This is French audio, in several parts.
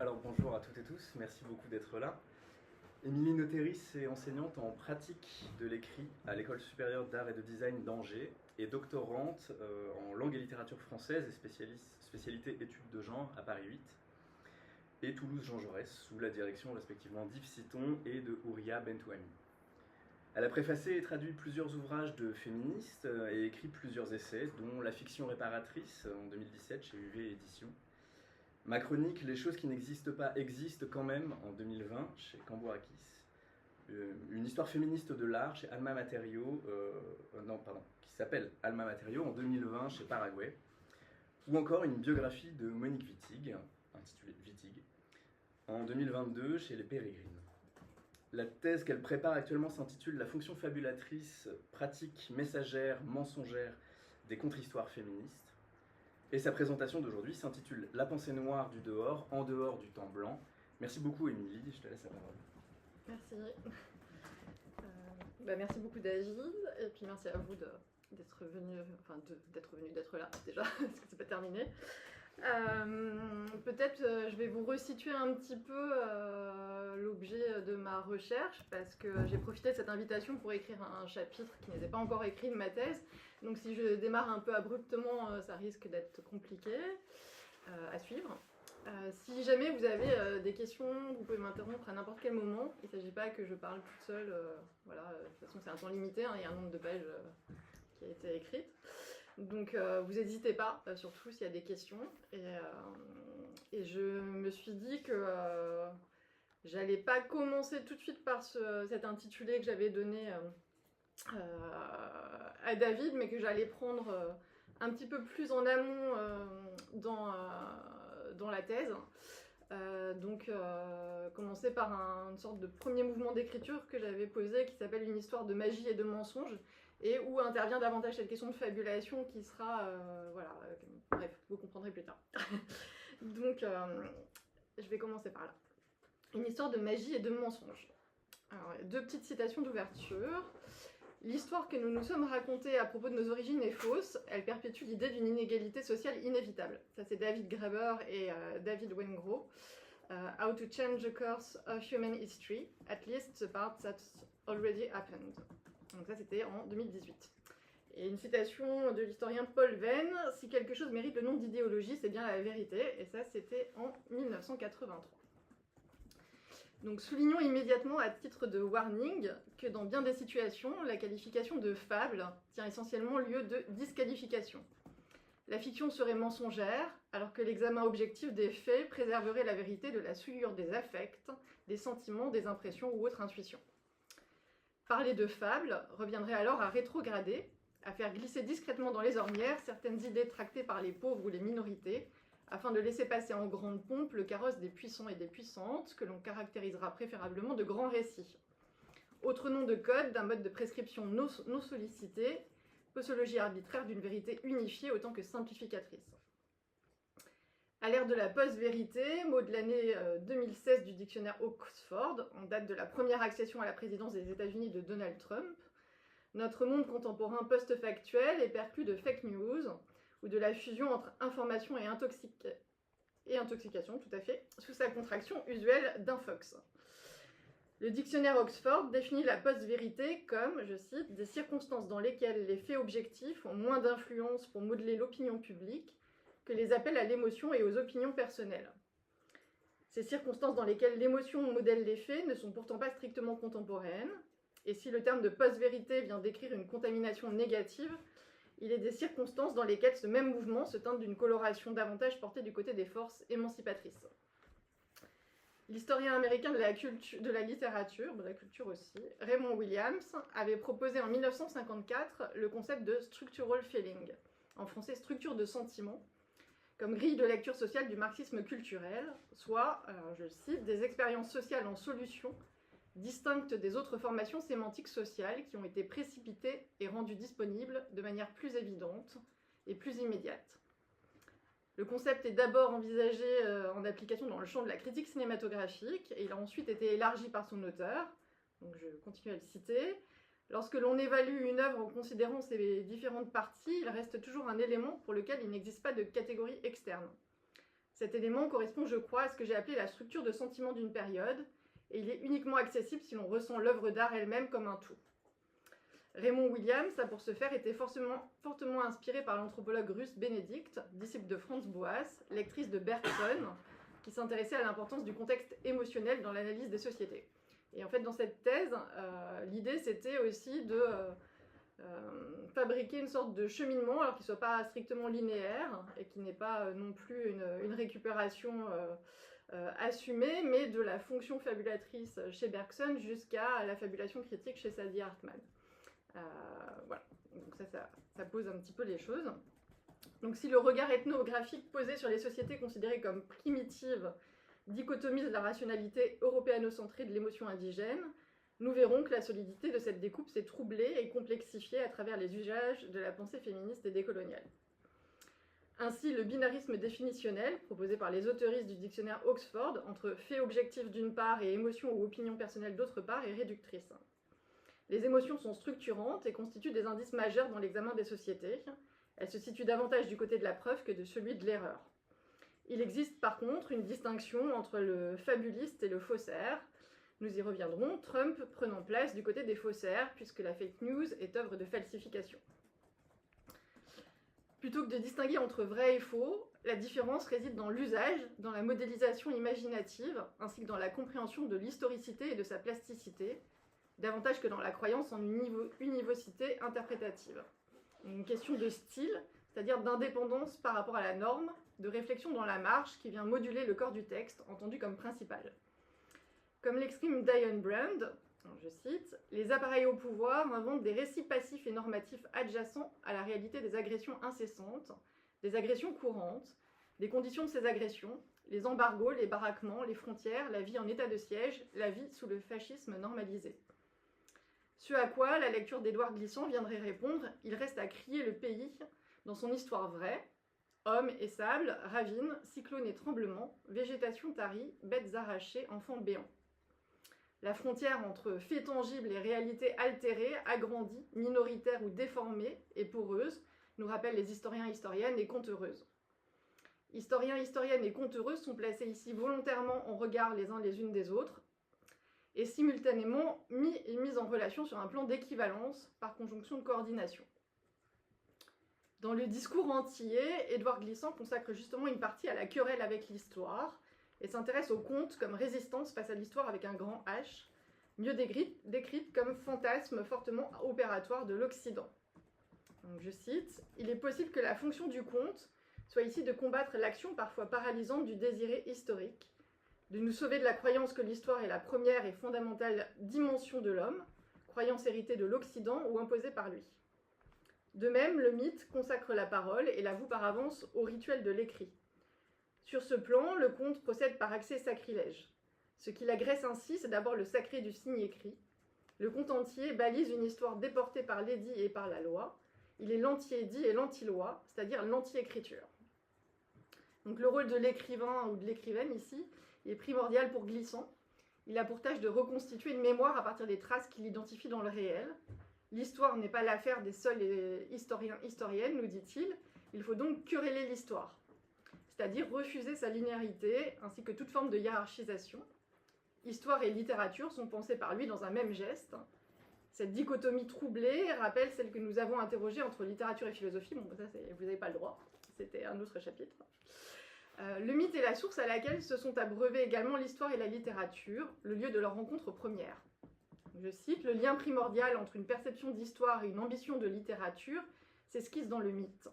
Alors bonjour à toutes et tous, merci beaucoup d'être là. Émilie Noteris est enseignante en pratique de l'écrit à l'École supérieure d'art et de design d'Angers et doctorante en langue et littérature française et spécialité études de genre à Paris 8 et Toulouse Jean Jaurès sous la direction respectivement d'Yves Citon et de Ouria Bentouami. Elle a préfacé et traduit plusieurs ouvrages de féministes et écrit plusieurs essais, dont La fiction réparatrice en 2017 chez UV Éditions. Ma chronique Les choses qui n'existent pas existent quand même en 2020 chez Cambourakis. Une histoire féministe de l'art chez Alma Materio, qui s'appelle Alma Materio en 2020 chez Paraguay. Ou encore une biographie de Monique Wittig, intitulée Wittig, en 2022 chez Les Pérégrines. La thèse qu'elle prépare actuellement s'intitule La fonction fabulatrice, pratique messagère, mensongère des contre-histoires féministes. Et sa présentation d'aujourd'hui s'intitule La pensée noire du dehors, en dehors du temps blanc. Merci beaucoup Émilie, je te laisse la parole. Merci. Merci beaucoup David, et puis merci à vous d'être venu là déjà, parce que c'est pas terminé. Peut-être je vais vous resituer un petit peu l'objet de ma recherche, parce que j'ai profité de cette invitation pour écrire un chapitre qui n'était pas encore écrit de ma thèse. Donc si je démarre un peu abruptement, ça risque d'être compliqué à suivre. Si jamais vous avez des questions, vous pouvez m'interrompre à n'importe quel moment. Il ne s'agit pas que je parle toute seule. De toute façon, c'est un temps limité, il y a un nombre de pages qui a été écrite. Donc, vous n'hésitez pas, surtout s'il y a des questions. Et je me suis dit que j'allais pas commencer tout de suite par cet intitulé que j'avais donné à David, mais que j'allais prendre un petit peu plus en amont dans la thèse. Commencer par une sorte de premier mouvement d'écriture que j'avais posé qui s'appelle Une histoire de magie et de mensonge, et où intervient davantage cette question de fabulation qui sera... bref, vous comprendrez plus tard. Donc, je vais commencer par là. Une histoire de magie et de mensonge. Alors, deux petites citations d'ouverture. L'histoire que nous nous sommes racontée à propos de nos origines est fausse. Elle perpétue l'idée d'une inégalité sociale inévitable. Ça, c'est David Graeber et David Wengrow. How to change the course of human history, at least the part that's already happened. Donc ça, c'était en 2018. Et une citation de l'historien Paul Venn. Si quelque chose mérite le nom d'idéologie, c'est bien la vérité. Et ça, c'était en 1983. Donc soulignons immédiatement à titre de warning que dans bien des situations, la qualification de fable tient essentiellement lieu de disqualification. La fiction serait mensongère, alors que l'examen objectif des faits préserverait la vérité de la souillure des affects, des sentiments, des impressions ou autres intuitions. Parler de fable reviendrait alors à rétrograder, à faire glisser discrètement dans les ornières certaines idées tractées par les pauvres ou les minorités, afin de laisser passer en grande pompe le carrosse des puissants et des puissantes, que l'on caractérisera préférablement de grands récits. Autre nom de code d'un mode de prescription non sollicité, posologie arbitraire d'une vérité unifiée autant que simplificatrice. À l'ère de la post-vérité, mot de l'année 2016 du dictionnaire Oxford, en date de la première accession à la présidence des États-Unis de Donald Trump, notre monde contemporain post-factuel est perclus de fake news, ou de la fusion entre information et intoxication, tout à fait, sous sa contraction usuelle d'infox. Le dictionnaire Oxford définit la post-vérité comme, je cite, des circonstances dans lesquelles les faits objectifs ont moins d'influence pour modeler l'opinion publique que les appels à l'émotion et aux opinions personnelles. Ces circonstances dans lesquelles l'émotion modèle les faits ne sont pourtant pas strictement contemporaines, et si le terme de post-vérité vient décrire une contamination négative, il est des circonstances dans lesquelles ce même mouvement se teinte d'une coloration davantage portée du côté des forces émancipatrices. L'historien américain de la littérature, de la culture aussi, Raymond Williams, avait proposé en 1954 le concept de structural feeling, en français structure de sentiment, comme grille de lecture sociale du marxisme culturel, soit, je cite, des expériences sociales en solution distinctes des autres formations sémantiques sociales qui ont été précipitées et rendues disponibles de manière plus évidente et plus immédiate. Le concept est d'abord envisagé en application dans le champ de la critique cinématographique et il a ensuite été élargi par son auteur, donc je continue à le citer. Lorsque l'on évalue une œuvre en considérant ses différentes parties, il reste toujours un élément pour lequel il n'existe pas de catégorie externe. Cet élément correspond, je crois, à ce que j'ai appelé la structure de sentiment d'une période, et il est uniquement accessible si l'on ressent l'œuvre d'art elle-même comme un tout. Raymond Williams a pour ce faire été fortement inspiré par l'anthropologue russe Bénédicte, disciple de Franz Boas, lectrice de Bergson, qui s'intéressait à l'importance du contexte émotionnel dans l'analyse des sociétés. Et en fait, dans cette thèse, l'idée c'était aussi de fabriquer une sorte de cheminement, alors qu'il ne soit pas strictement linéaire et qui n'est pas non plus une récupération assumée, mais de la fonction fabulatrice chez Bergson jusqu'à la fabulation critique chez Sadi Hartmann. Voilà, donc ça pose un petit peu les choses. Donc si le regard ethnographique posé sur les sociétés considérées comme primitives dichotomise la rationalité européanocentrée de l'émotion indigène, nous verrons que la solidité de cette découpe s'est troublée et complexifiée à travers les usages de la pensée féministe et décoloniale. Ainsi, le binarisme définitionnel, proposé par les auteuristes du dictionnaire Oxford, entre faits objectifs d'une part et émotions ou opinions personnelles d'autre part, est réductrice. Les émotions sont structurantes et constituent des indices majeurs dans l'examen des sociétés. Elles se situent davantage du côté de la preuve que de celui de l'erreur. Il existe par contre une distinction entre le fabuliste et le faussaire. Nous y reviendrons, Trump prenant place du côté des faussaires, puisque la fake news est œuvre de falsification. Plutôt que de distinguer entre vrai et faux, la différence réside dans l'usage, dans la modélisation imaginative, ainsi que dans la compréhension de l'historicité et de sa plasticité, davantage que dans la croyance en une univocité interprétative. Une question de style, c'est-à-dire d'indépendance par rapport à la norme, de réflexion dans la marge qui vient moduler le corps du texte, entendu comme principal. Comme l'exprime Diane Brand, je cite, « Les appareils au pouvoir inventent des récits passifs et normatifs adjacents à la réalité des agressions incessantes, des agressions courantes, des conditions de ces agressions, les embargos, les baraquements, les frontières, la vie en état de siège, la vie sous le fascisme normalisé. » Ce à quoi la lecture d'Édouard Glissant viendrait répondre « Il reste à crier le pays dans son histoire vraie, hommes et sable, ravines, cyclones et tremblements, végétation tarie, bêtes arrachées, enfants béants. » La frontière entre faits tangibles et réalités altérées, agrandies, minoritaires ou déformées et poreuses, nous rappellent les historiens, historiennes et conteureuses. Historiens, historiennes et conteureuses sont placés ici volontairement en regard les uns les unes des autres, et simultanément mis en relation sur un plan d'équivalence par conjonction de coordination. Dans le discours antillais, Édouard Glissant consacre justement une partie à la querelle avec l'histoire et s'intéresse au conte comme résistance face à l'histoire avec un grand H, mieux décrite comme fantasme fortement opératoire de l'Occident. Donc, je cite, « Il est possible que la fonction du conte soit ici de combattre l'action parfois paralysante du désiré historique, de nous sauver de la croyance que l'histoire est la première et fondamentale dimension de l'homme, croyance héritée de l'Occident ou imposée par lui. De même, le mythe consacre la parole et la voue par avance au rituel de l'écrit. Sur ce plan, le conte procède par accès sacrilège. Ce qui l'agresse ainsi, c'est d'abord le sacré du signe écrit. Le conte entier balise une histoire déportée par l'édit et par la loi. Il est l'anti-édit et l'anti-loi, c'est-à-dire l'anti-écriture. Donc le rôle de l'écrivain ou de l'écrivaine ici est primordial pour Glissant. Il a pour tâche de reconstituer une mémoire à partir des traces qu'il identifie dans le réel. L'histoire n'est pas l'affaire des seuls historiens-historiennes, nous dit-il. Il faut donc quereller l'histoire, c'est-à-dire refuser sa linéarité ainsi que toute forme de hiérarchisation. Histoire et littérature sont pensées par lui dans un même geste. Cette dichotomie troublée rappelle celle que nous avons interrogée entre littérature et philosophie. Bon, ça, vous n'avez pas le droit, c'était un autre chapitre. Le mythe est la source à laquelle se sont abreuvées également l'histoire et la littérature, le lieu de leur rencontre première. Je cite, « Le lien primordial entre une perception d'histoire et une ambition de littérature s'esquisse dans le mythe.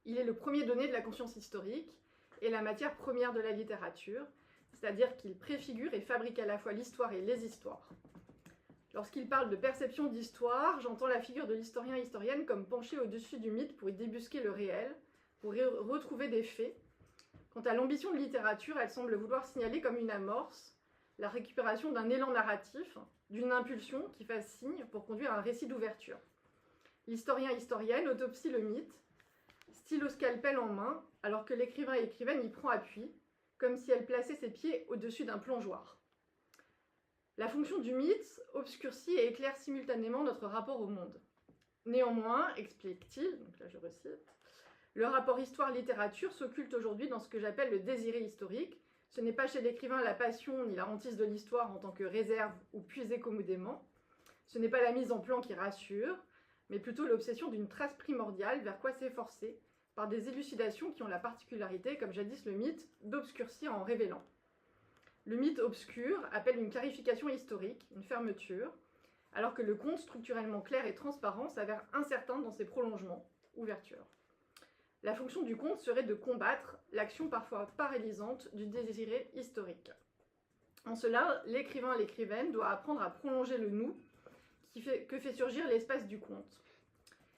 Il est le premier donné de la conscience historique et la matière première de la littérature, c'est-à-dire qu'il préfigure et fabrique à la fois l'histoire et les histoires. Lorsqu'il parle de perception d'histoire, j'entends la figure de l'historien-historienne comme penchée au-dessus du mythe pour y débusquer le réel, pour y retrouver des faits. Quant à l'ambition de littérature, elle semble vouloir signaler comme une amorce la récupération d'un élan narratif, d'une impulsion qui fasse signe pour conduire à un récit d'ouverture. L'historien-historienne autopsie le mythe, stylo-scalpel en main, alors que l'écrivain et écrivaine y prend appui, comme si elle plaçait ses pieds au-dessus d'un plongeoir. La fonction du mythe obscurcit et éclaire simultanément notre rapport au monde. Néanmoins, explique-t-il, donc là je recite, Le rapport histoire-littérature s'occulte aujourd'hui dans ce que j'appelle le désiré historique. Ce n'est pas chez l'écrivain la passion ni la hantise de l'histoire en tant que réserve ou puisée commodément. Ce n'est pas la mise en plan qui rassure, mais plutôt l'obsession d'une trace primordiale vers quoi s'efforcer, par des élucidations qui ont la particularité, comme jadis le mythe, d'obscurcir en révélant. Le mythe obscur appelle une clarification historique, une fermeture, alors que le conte, structurellement clair et transparent, s'avère incertain dans ses prolongements, ouverture. La fonction du conte serait de combattre l'action parfois paralysante du désiré historique. En cela, l'écrivaine doit apprendre à prolonger le nous que fait surgir l'espace du conte.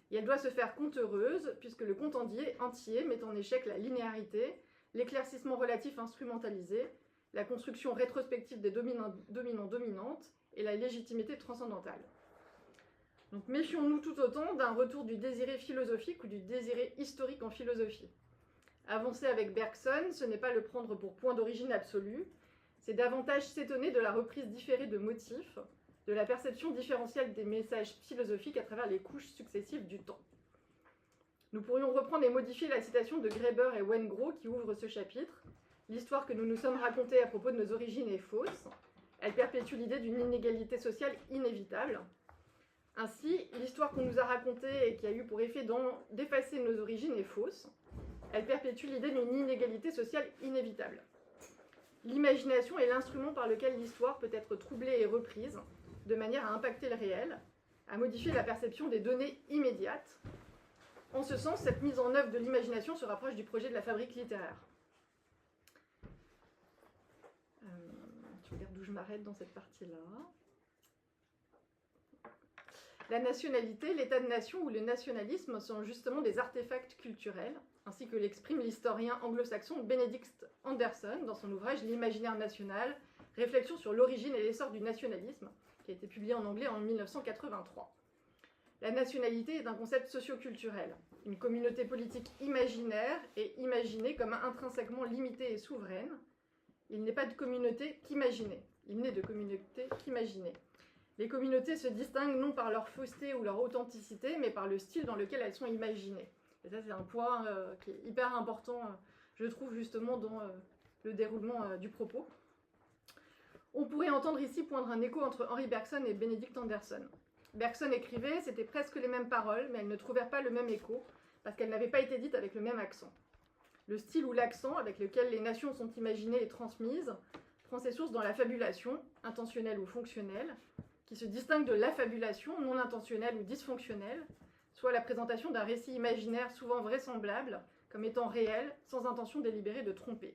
Et elle doit se faire conteuse, puisque le conte entier met en échec la linéarité, l'éclaircissement relatif instrumentalisé, la construction rétrospective des dominants-dominantes et la légitimité transcendantale. Donc méfions-nous tout autant d'un retour du désiré philosophique ou du désiré historique en philosophie. Avancer avec Bergson, ce n'est pas le prendre pour point d'origine absolue, c'est davantage s'étonner de la reprise différée de motifs, de la perception différentielle des messages philosophiques à travers les couches successives du temps. Nous pourrions reprendre et modifier la citation de Graeber et Wengrow qui ouvre ce chapitre. L'histoire que nous nous sommes racontée à propos de nos origines est fausse. Elle perpétue l'idée d'une inégalité sociale inévitable. Ainsi, l'histoire qu'on nous a racontée et qui a eu pour effet d'effacer nos origines est fausse. Elle perpétue l'idée d'une inégalité sociale inévitable. L'imagination est l'instrument par lequel l'histoire peut être troublée et reprise, de manière à impacter le réel, à modifier la perception des données immédiates. En ce sens, cette mise en œuvre de l'imagination se rapproche du projet de la fabrique littéraire. Je regarde où je m'arrête dans cette partie-là. La nationalité, l'état de nation ou le nationalisme sont justement des artefacts culturels, ainsi que l'exprime l'historien anglo-saxon Benedict Anderson dans son ouvrage L'imaginaire national, réflexion sur l'origine et l'essor du nationalisme, qui a été publié en anglais en 1983. La nationalité est un concept socio-culturel, une communauté politique imaginaire et imaginée comme intrinsèquement limitée et souveraine. Il n'est pas de communauté qu'imaginée, il n'est de communauté qu'imaginée. Les communautés se distinguent non par leur fausseté ou leur authenticité, mais par le style dans lequel elles sont imaginées. Et ça, c'est un point qui est hyper important, je trouve, justement, dans le déroulement du propos. On pourrait entendre ici poindre un écho entre Henri Bergson et Benedict Anderson. Bergson écrivait, c'était presque les mêmes paroles, mais elles ne trouvèrent pas le même écho, parce qu'elles n'avaient pas été dites avec le même accent. Le style ou l'accent avec lequel les nations sont imaginées et transmises prend ses sources dans la fabulation, intentionnelle ou fonctionnelle, qui se distingue de l'affabulation, non intentionnelle ou dysfonctionnelle, soit la présentation d'un récit imaginaire souvent vraisemblable, comme étant réel, sans intention délibérée de tromper.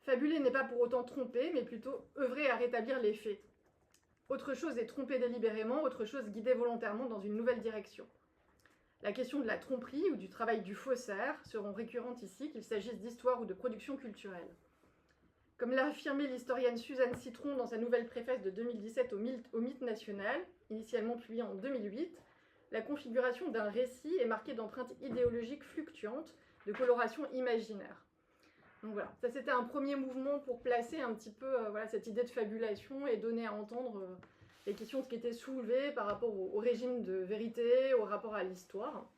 Fabuler n'est pas pour autant tromper, mais plutôt œuvrer à rétablir les faits. Autre chose est tromper délibérément, autre chose guider volontairement dans une nouvelle direction. La question de la tromperie ou du travail du faussaire seront récurrentes ici, qu'il s'agisse d'histoire ou de production culturelle. Comme l'a affirmé l'historienne Suzanne Citron dans sa nouvelle préface de 2017 au Mythe national, initialement publiée en 2008, la configuration d'un récit est marquée d'empreintes idéologiques fluctuantes, de coloration imaginaire. Donc voilà, ça c'était un premier mouvement pour placer un petit peu cette idée de fabulation et donner à entendre les questions qui étaient soulevées par rapport au régime de vérité, au rapport à l'histoire.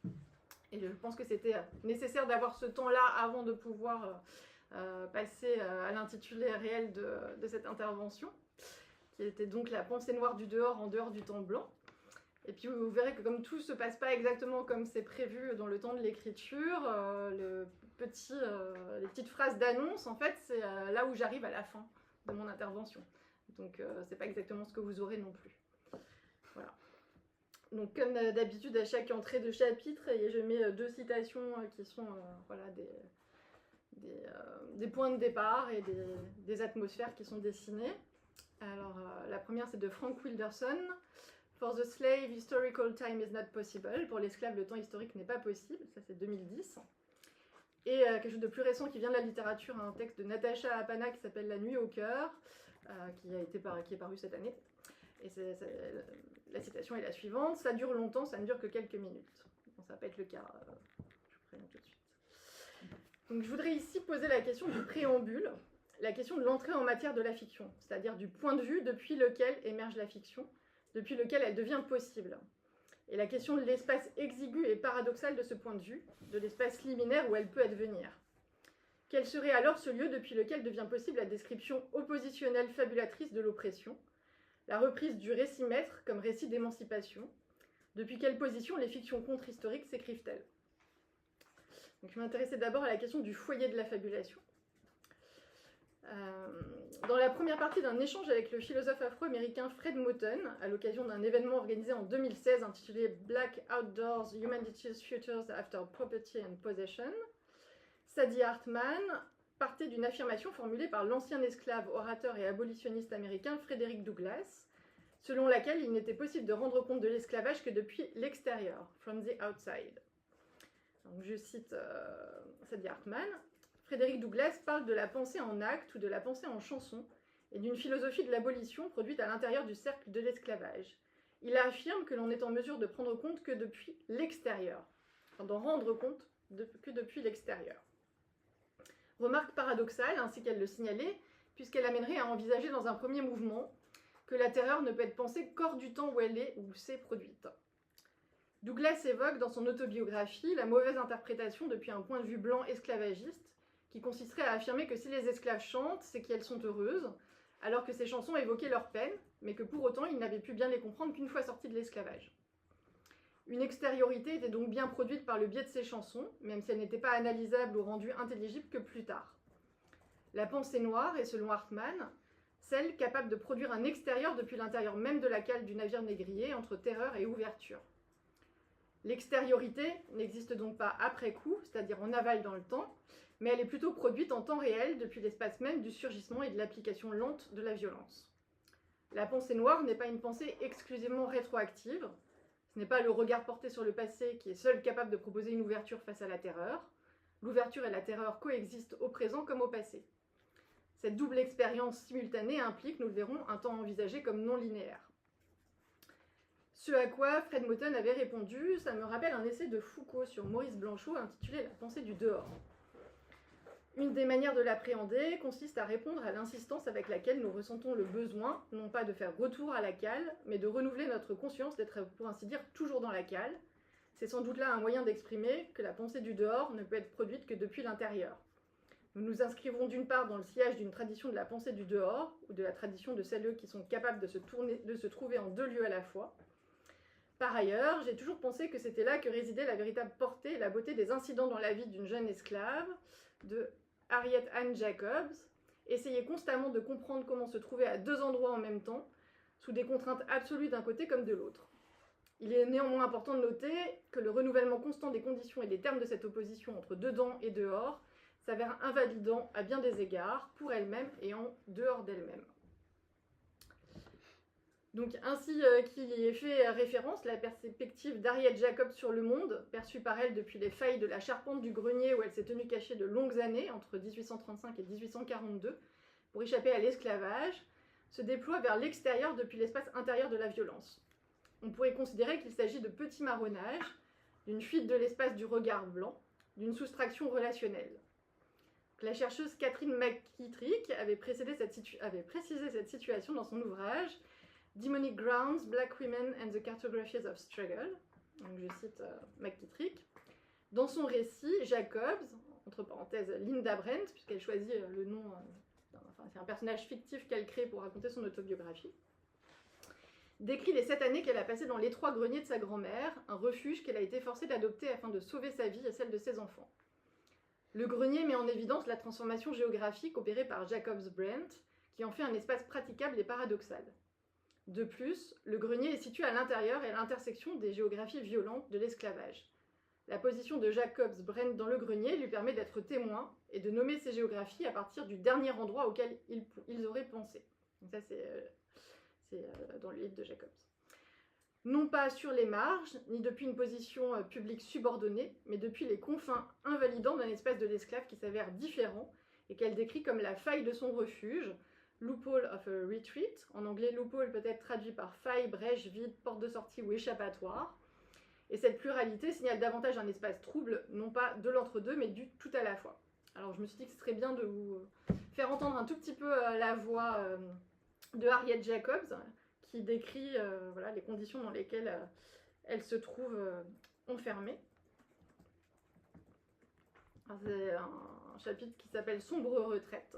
Et je pense que c'était nécessaire d'avoir ce temps-là avant de pouvoir passer à l'intitulé réel de cette intervention, qui était donc la pensée noire du dehors en dehors du temps blanc. Et puis vous verrez que comme tout ne se passe pas exactement comme c'est prévu dans le temps de l'écriture, les petites phrases d'annonce, en fait, c'est là où j'arrive à la fin de mon intervention. Donc c'est pas exactement ce que vous aurez non plus. Voilà. Donc comme d'habitude, à chaque entrée de chapitre, je mets deux citations qui sont des points de départ et des atmosphères qui sont dessinées. Alors la première c'est de Frank Wilderson. For the slave, historical time is not possible. Pour l'esclave, le temps historique n'est pas possible. Ça, c'est 2010. Et quelque chose de plus récent qui vient de la littérature, un texte de Natasha Apana qui s'appelle La nuit au cœur, qui est paru cette année. Et la citation est la suivante. Ça dure longtemps, ça ne dure que quelques minutes. Bon, ça va pas être le cas. Je vous préviens tout de suite. Donc, je voudrais ici poser la question du préambule, la question de l'entrée en matière de la fiction, c'est-à-dire du point de vue depuis lequel émerge la fiction, depuis lequel elle devient possible. Et la question de l'espace exigu est paradoxale de ce point de vue, de l'espace liminaire où elle peut advenir. Quel serait alors ce lieu depuis lequel devient possible la description oppositionnelle fabulatrice de l'oppression, la reprise du récit maître comme récit d'émancipation? Depuis quelle position les fictions contre-historiques s'écrivent-elles? Donc, je m'intéressais d'abord à la question du foyer de la fabulation. Dans la première partie d'un échange avec le philosophe afro-américain Fred Moten, à l'occasion d'un événement organisé en 2016 intitulé Black Outdoors, Humanity's Futures After Property and Possession, Sadi Hartman partait d'une affirmation formulée par l'ancien esclave, orateur et abolitionniste américain Frederick Douglass, selon laquelle il n'était possible de rendre compte de l'esclavage que depuis l'extérieur, from the outside. Donc, je cite Sadi Hartman. Frédéric Douglass parle de la pensée en acte ou de la pensée en chanson et d'une philosophie de l'abolition produite à l'intérieur du cercle de l'esclavage. Il affirme que l'on n'est en mesure de prendre compte que depuis l'extérieur, enfin, d'en rendre compte que depuis l'extérieur. Remarque paradoxale, ainsi qu'elle le signalait, puisqu'elle amènerait à envisager dans un premier mouvement que la terreur ne peut être pensée qu'hors du temps où elle est ou s'est produite. Douglass évoque dans son autobiographie la mauvaise interprétation depuis un point de vue blanc esclavagiste, qui consisterait à affirmer que si les esclaves chantent, c'est qu'elles sont heureuses, alors que ces chansons évoquaient leur peine, mais que pour autant ils n'avaient pu bien les comprendre qu'une fois sortis de l'esclavage. Une extériorité était donc bien produite par le biais de ces chansons, même si elle n'était pas analysable ou rendue intelligible que plus tard. La pensée noire est, selon Hartman, celle capable de produire un extérieur depuis l'intérieur même de la cale du navire négrier, entre terreur et ouverture. L'extériorité n'existe donc pas après coup, c'est-à-dire en aval dans le temps, mais elle est plutôt produite en temps réel depuis l'espace même du surgissement et de l'application lente de la violence. La pensée noire n'est pas une pensée exclusivement rétroactive, ce n'est pas le regard porté sur le passé qui est seul capable de proposer une ouverture face à la terreur. L'ouverture et la terreur coexistent au présent comme au passé. Cette double expérience simultanée implique, nous le verrons, un temps envisagé comme non linéaire. Ce à quoi Fred Moten avait répondu, ça me rappelle un essai de Foucault sur Maurice Blanchot intitulé « La pensée du dehors ». Une des manières de l'appréhender consiste à répondre à l'insistance avec laquelle nous ressentons le besoin, non pas de faire retour à la cale, mais de renouveler notre conscience d'être, pour ainsi dire, toujours dans la cale. C'est sans doute là un moyen d'exprimer que la pensée du dehors ne peut être produite que depuis l'intérieur. Nous nous inscrivons d'une part dans le sillage d'une tradition de la pensée du dehors, ou de la tradition de celles qui sont capables de se trouver en deux lieux à la fois. Par ailleurs, j'ai toujours pensé que c'était là que résidait la véritable portée et la beauté des incidents dans la vie d'une jeune esclave, de Harriet Ann Jacobs, essayait constamment de comprendre comment se trouver à deux endroits en même temps, sous des contraintes absolues d'un côté comme de l'autre. Il est néanmoins important de noter que le renouvellement constant des conditions et des termes de cette opposition entre dedans et dehors s'avère invalidant à bien des égards, pour elle-même et en dehors d'elle-même. Donc, ainsi qu'il y est fait référence, la perspective d'Harriet Jacobs sur le monde, perçue par elle depuis les failles de la charpente du grenier où elle s'est tenue cachée de longues années, entre 1835 et 1842, pour échapper à l'esclavage, se déploie vers l'extérieur depuis l'espace intérieur de la violence. On pourrait considérer qu'il s'agit de petits marronnages, d'une fuite de l'espace du regard blanc, d'une soustraction relationnelle. La chercheuse Catherine McKittrick avait précisé cette situation dans son ouvrage Demonic Grounds, Black Women and the Cartographies of Struggle. Donc je cite McKittrick. Dans son récit, Jacobs, entre parenthèses Linda Brent, puisqu'elle choisit le nom, c'est un personnage fictif qu'elle crée pour raconter son autobiographie, décrit les 7 années qu'elle a passées dans l'étroit grenier de sa grand-mère, un refuge qu'elle a été forcée d'adopter afin de sauver sa vie et celle de ses enfants. Le grenier met en évidence la transformation géographique opérée par Jacobs Brent, qui en fait un espace praticable et paradoxal. De plus, le grenier est situé à l'intérieur et à l'intersection des géographies violentes de l'esclavage. La position de Jacobs Brent dans le grenier lui permet d'être témoin et de nommer ces géographies à partir du dernier endroit auquel ils auraient pensé. Donc ça, c'est dans le livre de Jacobs. Non pas sur les marges, ni depuis une position publique subordonnée, mais depuis les confins invalidants d'un espace de l'esclave qui s'avère différent et qu'elle décrit comme la faille de son refuge, loophole of a retreat, en anglais loophole peut être traduit par faille, brèche, vide, porte de sortie ou échappatoire. Et cette pluralité signale davantage un espace trouble, non pas de l'entre-deux, mais du tout à la fois. Alors je me suis dit que ce serait bien de vous faire entendre un tout petit peu la voix de Harriet Jacobs, qui décrit les conditions dans lesquelles Elle se trouve enfermée. C'est un chapitre qui s'appelle « Sombre retraite ».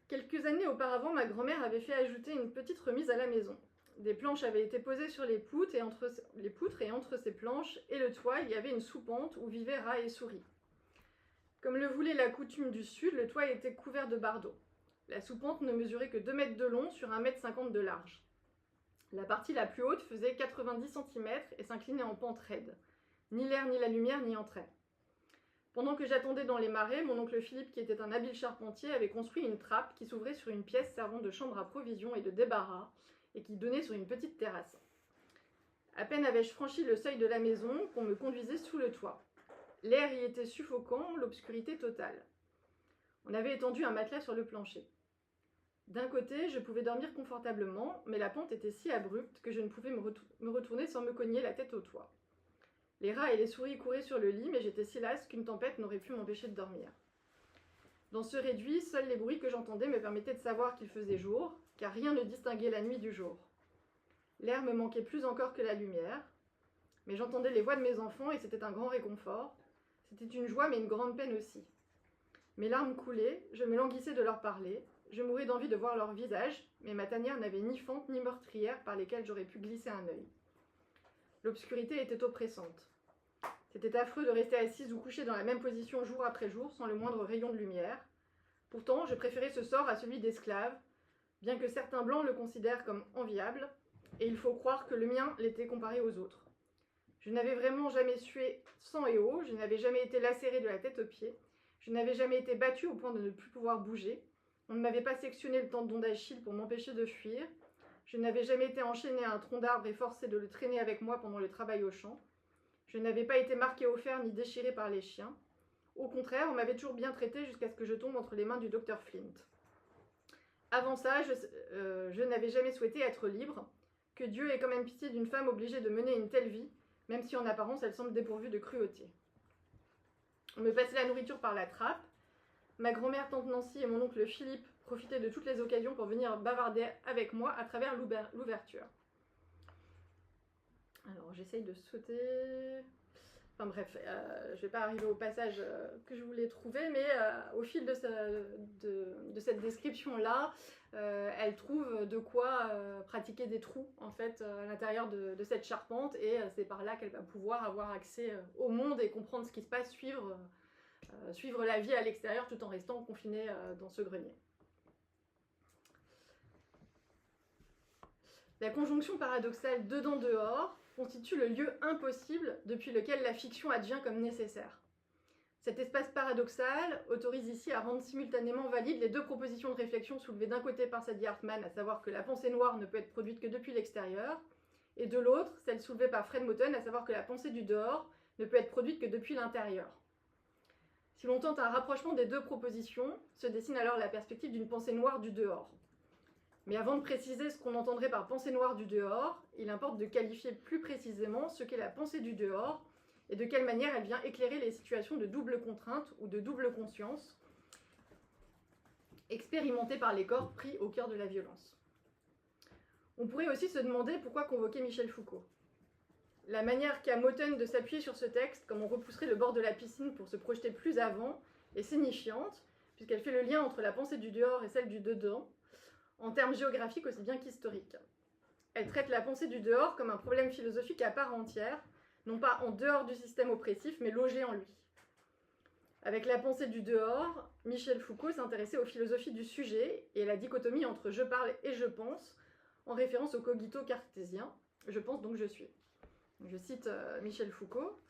Quelques années auparavant, ma grand-mère avait fait ajouter une petite remise à la maison. Des planches avaient été posées sur les poutres, et entre ces planches et le toit, il y avait une soupente où vivaient rats et souris. Comme le voulait la coutume du Sud, le toit était couvert de bardeaux. La soupente ne mesurait que 2 mètres de long sur 1,50 m de large. La partie la plus haute faisait 90 cm et s'inclinait en pente raide. Ni l'air ni la lumière n'y entraient. Pendant que j'attendais dans les marais, mon oncle Philippe, qui était un habile charpentier, avait construit une trappe qui s'ouvrait sur une pièce servant de chambre à provisions et de débarras, et qui donnait sur une petite terrasse. À peine avais-je franchi le seuil de la maison qu'on me conduisait sous le toit. L'air y était suffocant, l'obscurité totale. On avait étendu un matelas sur le plancher. D'un côté, je pouvais dormir confortablement, mais la pente était si abrupte que je ne pouvais me retourner sans me cogner la tête au toit. Les rats et les souris couraient sur le lit, mais j'étais si lasse qu'une tempête n'aurait pu m'empêcher de dormir. Dans ce réduit, seuls les bruits que j'entendais me permettaient de savoir qu'il faisait jour, car rien ne distinguait la nuit du jour. L'air me manquait plus encore que la lumière, mais j'entendais les voix de mes enfants et c'était un grand réconfort. C'était une joie mais une grande peine aussi. Mes larmes coulaient, je me languissais de leur parler, je mourais d'envie de voir leur visage, mais ma tanière n'avait ni fente ni meurtrière par lesquelles j'aurais pu glisser un œil. L'obscurité était oppressante. C'était affreux de rester assise ou couchée dans la même position jour après jour, sans le moindre rayon de lumière. Pourtant, je préférais ce sort à celui d'esclave, bien que certains blancs le considèrent comme enviable, et il faut croire que le mien l'était comparé aux autres. Je n'avais vraiment jamais sué sang et eau, je n'avais jamais été lacérée de la tête aux pieds, je n'avais jamais été battue au point de ne plus pouvoir bouger, on ne m'avait pas sectionné le tendon d'Achille pour m'empêcher de fuir, je n'avais jamais été enchaînée à un tronc d'arbre et forcée de le traîner avec moi pendant le travail au champ. Je n'avais pas été marquée au fer ni déchirée par les chiens. Au contraire, on m'avait toujours bien traitée jusqu'à ce que je tombe entre les mains du docteur Flint. Avant ça, je n'avais jamais souhaité être libre. Que Dieu ait quand même pitié d'une femme obligée de mener une telle vie, même si en apparence elle semble dépourvue de cruauté. On me passait la nourriture par la trappe. Ma grand-mère, tante Nancy et mon oncle Philippe profitaient de toutes les occasions pour venir bavarder avec moi à travers l'ouverture. Alors j'essaye de sauter... Enfin bref, je ne vais pas arriver au passage que je voulais trouver, mais au fil de cette description-là, elle trouve de quoi pratiquer des trous en fait, à l'intérieur de cette charpente, et c'est par là qu'elle va pouvoir avoir accès au monde et comprendre ce qui se passe, suivre la vie à l'extérieur tout en restant confinée dans ce grenier. La conjonction paradoxale dedans-dehors constitue le lieu impossible depuis lequel la fiction advient comme nécessaire. Cet espace paradoxal autorise ici à rendre simultanément valides les deux propositions de réflexion soulevées d'un côté par Sadie Hartman, à savoir que la pensée noire ne peut être produite que depuis l'extérieur, et de l'autre, celle soulevée par Fred Moten, à savoir que la pensée du dehors ne peut être produite que depuis l'intérieur. Si l'on tente un rapprochement des deux propositions, se dessine alors la perspective d'une pensée noire du dehors. Mais avant de préciser ce qu'on entendrait par pensée noire du dehors, il importe de qualifier plus précisément ce qu'est la pensée du dehors et de quelle manière elle vient éclairer les situations de double contrainte ou de double conscience expérimentées par les corps pris au cœur de la violence. On pourrait aussi se demander pourquoi convoquer Michel Foucault. La manière qu'a Moten de s'appuyer sur ce texte, comme on repousserait le bord de la piscine pour se projeter plus avant, est signifiante, puisqu'elle fait le lien entre la pensée du dehors et celle du dedans, en termes géographiques aussi bien qu'historiques. Elle traite la pensée du dehors comme un problème philosophique à part entière, non pas en dehors du système oppressif, mais logé en lui. Avec la pensée du dehors, Michel Foucault s'intéressait aux philosophies du sujet et à la dichotomie entre je parle et je pense, en référence au cogito cartésien, je pense donc je suis. Je cite Michel Foucault.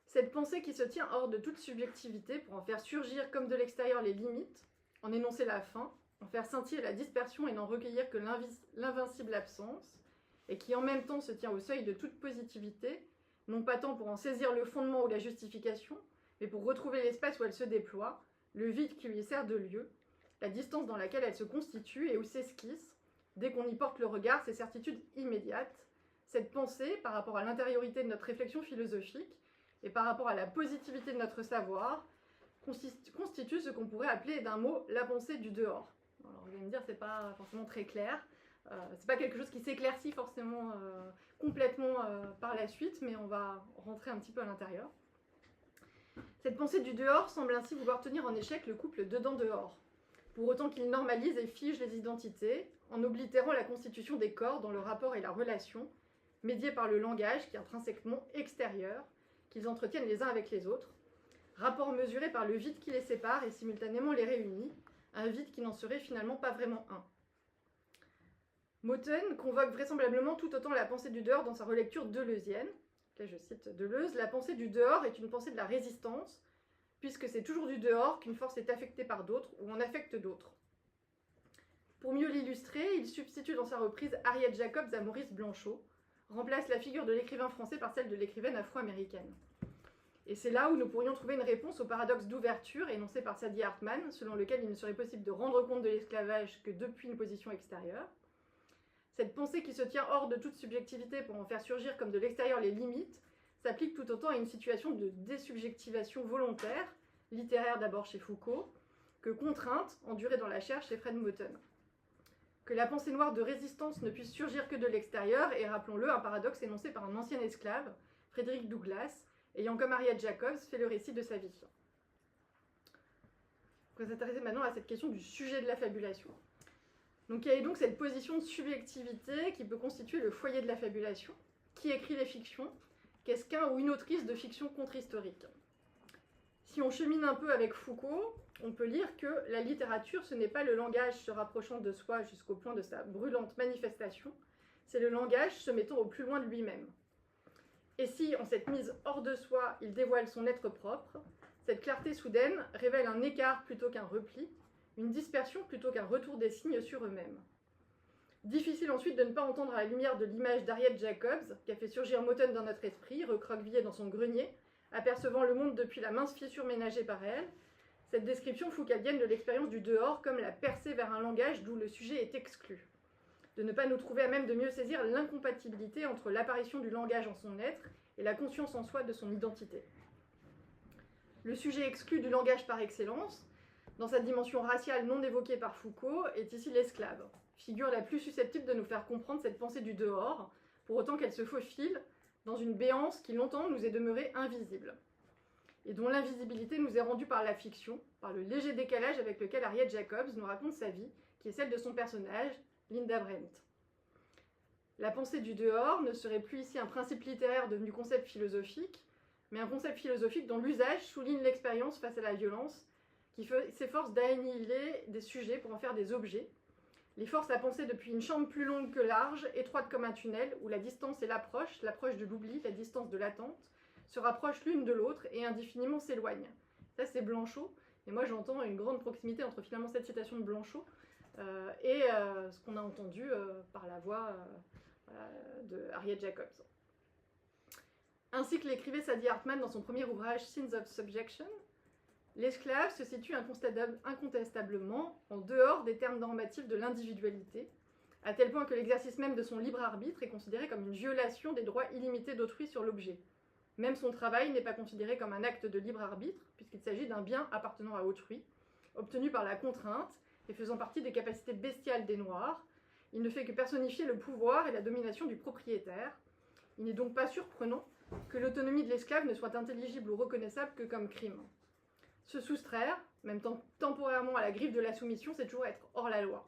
Cette pensée qui se tient hors de toute subjectivité pour en faire surgir comme de l'extérieur les limites, en énoncer la fin, en faire scintiller la dispersion et n'en recueillir que l'invincible absence, et qui en même temps se tient au seuil de toute positivité, non pas tant pour en saisir le fondement ou la justification, mais pour retrouver l'espace où elle se déploie, le vide qui lui sert de lieu, la distance dans laquelle elle se constitue et où s'esquisse, dès qu'on y porte le regard, ses certitudes immédiates. Cette pensée, par rapport à l'intériorité de notre réflexion philosophique, et par rapport à la positivité de notre savoir, constitue ce qu'on pourrait appeler d'un mot la pensée du dehors. Alors vous allez me dire, c'est pas forcément très clair. C'est pas quelque chose qui s'éclaircit forcément complètement par la suite, mais on va rentrer un petit peu à l'intérieur. Cette pensée du dehors semble ainsi vouloir tenir en échec le couple dedans-dehors, pour autant qu'il normalise et fige les identités, en oblitérant la constitution des corps dans le rapport et la relation, médiés par le langage qui est intrinsèquement extérieur, qu'ils entretiennent les uns avec les autres, rapport mesuré par le vide qui les sépare et simultanément les réunit, un vide qui n'en serait finalement pas vraiment un. Moten convoque vraisemblablement tout autant la pensée du dehors dans sa relecture deleuzienne. Là, je cite Deleuze, la pensée du dehors est une pensée de la résistance, puisque c'est toujours du dehors qu'une force est affectée par d'autres ou en affecte d'autres. Pour mieux l'illustrer, il substitue dans sa reprise Harriet Jacobs à Maurice Blanchot, remplace la figure de l'écrivain français par celle de l'écrivaine afro-américaine. Et c'est là où nous pourrions trouver une réponse au paradoxe d'ouverture énoncé par Sadi Hartman, selon lequel il ne serait possible de rendre compte de l'esclavage que depuis une position extérieure. Cette pensée qui se tient hors de toute subjectivité pour en faire surgir comme de l'extérieur les limites s'applique tout autant à une situation de désubjectivation volontaire, littéraire d'abord chez Foucault, que contrainte, endurée dans la chair chez Fred Moten. Que la pensée noire de résistance ne puisse surgir que de l'extérieur est, rappelons-le, un paradoxe énoncé par un ancien esclave, Frédéric Douglass, ayant comme Harriet Jacobs fait le récit de sa vie. On va s'intéresser maintenant à cette question du sujet de la fabulation. Donc il y a donc cette position de subjectivité qui peut constituer le foyer de la fabulation. Qui écrit les fictions? Qu'est-ce qu'un ou une autrice de fiction contre-historique? Si on chemine un peu avec Foucault, on peut lire que la littérature, ce n'est pas le langage se rapprochant de soi jusqu'au point de sa brûlante manifestation, c'est le langage se mettant au plus loin de lui-même. Et si, en cette mise hors de soi, il dévoile son être propre, cette clarté soudaine révèle un écart plutôt qu'un repli, une dispersion plutôt qu'un retour des signes sur eux-mêmes. Difficile ensuite de ne pas entendre à la lumière de l'image d'Harriet Jacobs, qui a fait surgir Moten dans notre esprit, recroquevillé dans son grenier, apercevant le monde depuis la mince fissure ménagée par elle, cette description foucaldienne de l'expérience du dehors comme la percée vers un langage d'où le sujet est exclu. De ne pas nous trouver à même de mieux saisir l'incompatibilité entre l'apparition du langage en son être et la conscience en soi de son identité. Le sujet exclu du langage par excellence, dans sa dimension raciale non évoquée par Foucault, est ici l'esclave, figure la plus susceptible de nous faire comprendre cette pensée du dehors, pour autant qu'elle se faufile dans une béance qui longtemps nous est demeurée invisible, et dont l'invisibilité nous est rendue par la fiction, par le léger décalage avec lequel Harriet Jacobs nous raconte sa vie, qui est celle de son personnage, Linda Brent. La pensée du dehors ne serait plus ici un principe littéraire devenu concept philosophique, mais un concept philosophique dont l'usage souligne l'expérience face à la violence, qui s'efforce d'annihiler des sujets pour en faire des objets, les force à penser depuis une chambre plus longue que large, étroite comme un tunnel, où la distance et l'approche de l'oubli, la distance de l'attente, se rapprochent l'une de l'autre et indéfiniment s'éloignent. Ça, c'est Blanchot, et moi j'entends une grande proximité entre finalement cette citation de Blanchot et ce qu'on a entendu par la voix de Harriet Jacobs. Ainsi que l'écrivait Sadi Hartman dans son premier ouvrage Sins of Subjection, l'esclave se situe incontestablement en dehors des termes normatifs de l'individualité, à tel point que l'exercice même de son libre arbitre est considéré comme une violation des droits illimités d'autrui sur l'objet. Même son travail n'est pas considéré comme un acte de libre arbitre, puisqu'il s'agit d'un bien appartenant à autrui, obtenu par la contrainte et faisant partie des capacités bestiales des Noirs. Il ne fait que personnifier le pouvoir et la domination du propriétaire. Il n'est donc pas surprenant que l'autonomie de l'esclave ne soit intelligible ou reconnaissable que comme crime. Se soustraire, même temporairement à la griffe de la soumission, c'est toujours être hors la loi.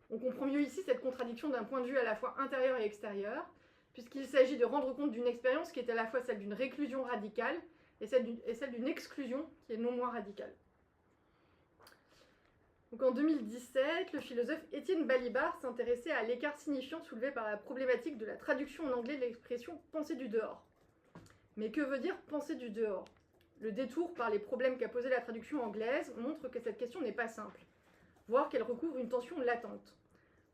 On comprend mieux ici cette contradiction d'un point de vue à la fois intérieur et extérieur, puisqu'il s'agit de rendre compte d'une expérience qui est à la fois celle d'une réclusion radicale et celle d'une exclusion qui est non moins radicale. Donc en 2017, le philosophe Étienne Balibar s'intéressait à l'écart signifiant soulevé par la problématique de la traduction en anglais de l'expression « pensée du dehors ». Mais que veut dire « pensée du dehors » ? Le détour par les problèmes qu'a posé la traduction anglaise montre que cette question n'est pas simple, voire qu'elle recouvre une tension latente.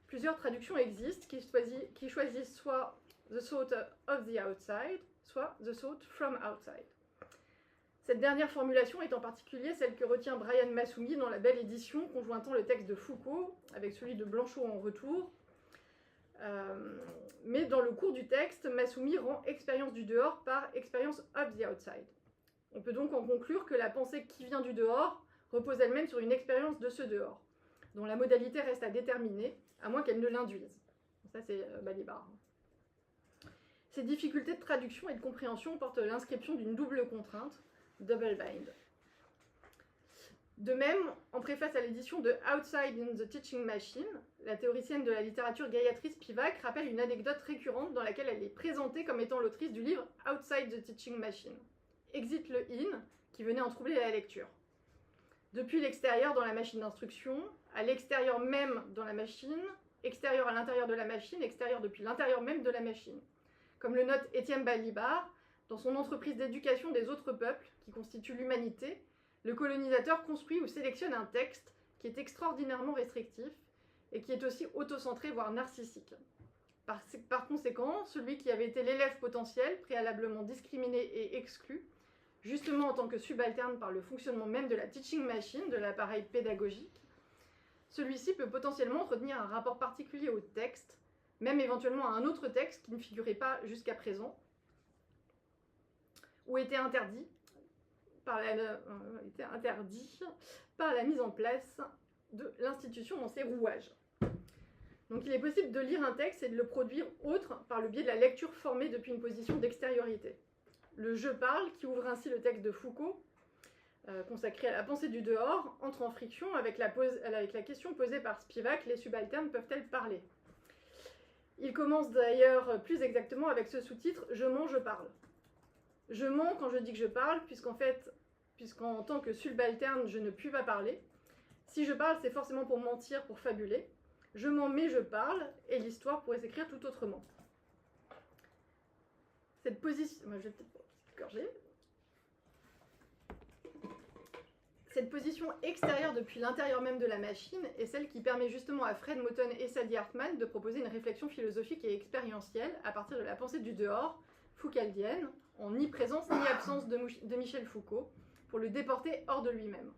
Plusieurs traductions existent qui choisissent soit « the thought of the outside », soit « the thought from outside ». Cette dernière formulation est en particulier celle que retient Brian Massoumi dans la belle édition conjointant le texte de Foucault avec celui de Blanchot en retour. Mais dans le cours du texte, Massoumi rend expérience du dehors par expérience of the outside. On peut donc en conclure que la pensée qui vient du dehors repose elle-même sur une expérience de ce dehors, dont la modalité reste à déterminer, à moins qu'elle ne l'induise. Ça, c'est Balibar. Ces difficultés de traduction et de compréhension portent l'inscription d'une double contrainte, double bind. De même, en préface à l'édition de Outside in the Teaching Machine, la théoricienne de la littérature Gayatri Spivak rappelle une anecdote récurrente dans laquelle elle est présentée comme étant l'autrice du livre Outside the Teaching Machine. Exit le in, qui venait en troubler la lecture. Depuis l'extérieur dans la machine d'instruction, à l'extérieur même dans la machine, extérieur à l'intérieur de la machine, extérieur depuis l'intérieur même de la machine. Comme le note Étienne Balibar, dans son entreprise d'éducation des autres peuples, qui constitue l'humanité, le colonisateur construit ou sélectionne un texte qui est extraordinairement restrictif et qui est aussi autocentré, voire narcissique. Par conséquent, celui qui avait été l'élève potentiel, préalablement discriminé et exclu, justement en tant que subalterne par le fonctionnement même de la teaching machine, de l'appareil pédagogique, celui-ci peut potentiellement entretenir un rapport particulier au texte, même éventuellement à un autre texte qui ne figurait pas jusqu'à présent, ou était interdit par la mise en place de l'institution dans ses rouages. Donc il est possible de lire un texte et de le produire autre par le biais de la lecture formée depuis une position d'extériorité. Le « je parle », qui ouvre ainsi le texte de Foucault, consacré à la pensée du dehors, entre en friction avec la question posée par Spivak, les subalternes peuvent-elles parler? Il commence d'ailleurs plus exactement avec ce sous-titre « Je mens, je parle ». Je mens quand je dis que je parle, puisqu'en tant que subalterne, je ne puis pas parler. Si je parle, c'est forcément pour mentir, pour fabuler. Je mens, mais je parle, et l'histoire pourrait s'écrire tout autrement. Cette position... je vais peut-être corriger. Cette position extérieure depuis l'intérieur même de la machine est celle qui permet justement à Fred Moten et Sadi Hartmann de proposer une réflexion philosophique et expérientielle à partir de la pensée du dehors, foucaldienne, en ni présence ni absence de Michel Foucault, pour le déporter hors de lui-même.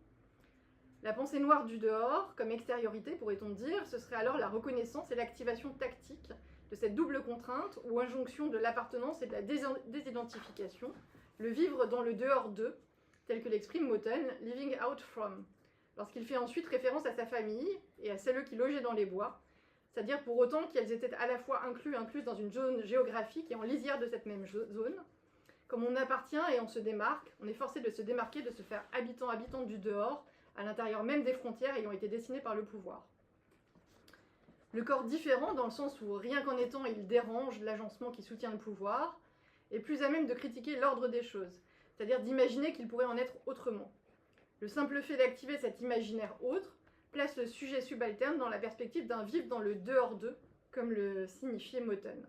La pensée noire du dehors, comme extériorité pourrait-on dire, ce serait alors la reconnaissance et l'activation tactique de cette double contrainte ou injonction de l'appartenance et de la désidentification, le vivre dans le dehors d'eux, tel que l'exprime Moten, living out from, lorsqu'il fait ensuite référence à sa famille et à celles qui logeaient dans les bois, c'est-à-dire pour autant qu'elles étaient à la fois incluses dans une zone géographique et en lisière de cette même zone. Comme on appartient et on se démarque, on est forcé de se démarquer, de se faire habitant du dehors, à l'intérieur même des frontières ayant été dessinées par le pouvoir. Le corps différent, dans le sens où rien qu'en étant il dérange l'agencement qui soutient le pouvoir, est plus à même de critiquer l'ordre des choses, c'est-à-dire d'imaginer qu'il pourrait en être autrement. Le simple fait d'activer cet imaginaire autre place le sujet subalterne dans la perspective d'un vivre dans le dehors d'eux, comme le signifiait Moten.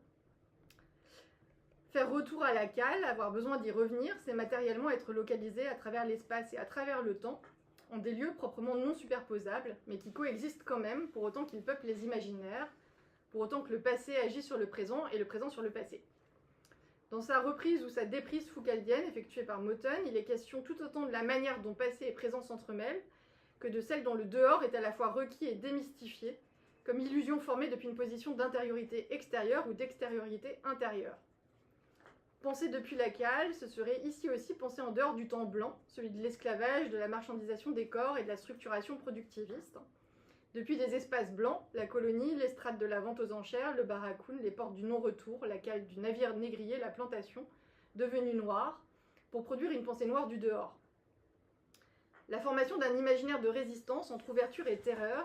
Faire retour à la cale, avoir besoin d'y revenir, c'est matériellement être localisé à travers l'espace et à travers le temps, en des lieux proprement non superposables, mais qui coexistent quand même, pour autant qu'ils peuplent les imaginaires, pour autant que le passé agit sur le présent et le présent sur le passé. Dans sa reprise ou sa déprise foucaldienne, effectuée par Moten, il est question tout autant de la manière dont passé et présent s'entremêlent, que de celle dont le dehors est à la fois requis et démystifié, comme illusion formée depuis une position d'intériorité extérieure ou d'extériorité intérieure. Penser depuis la cale, ce serait ici aussi penser en dehors du temps blanc, celui de l'esclavage, de la marchandisation des corps et de la structuration productiviste. Depuis des espaces blancs, la colonie, l'estrade de la vente aux enchères, le barracoon, les portes du non-retour, la cale du navire négrier, la plantation, devenue noire, pour produire une pensée noire du dehors. La formation d'un imaginaire de résistance entre ouverture et terreur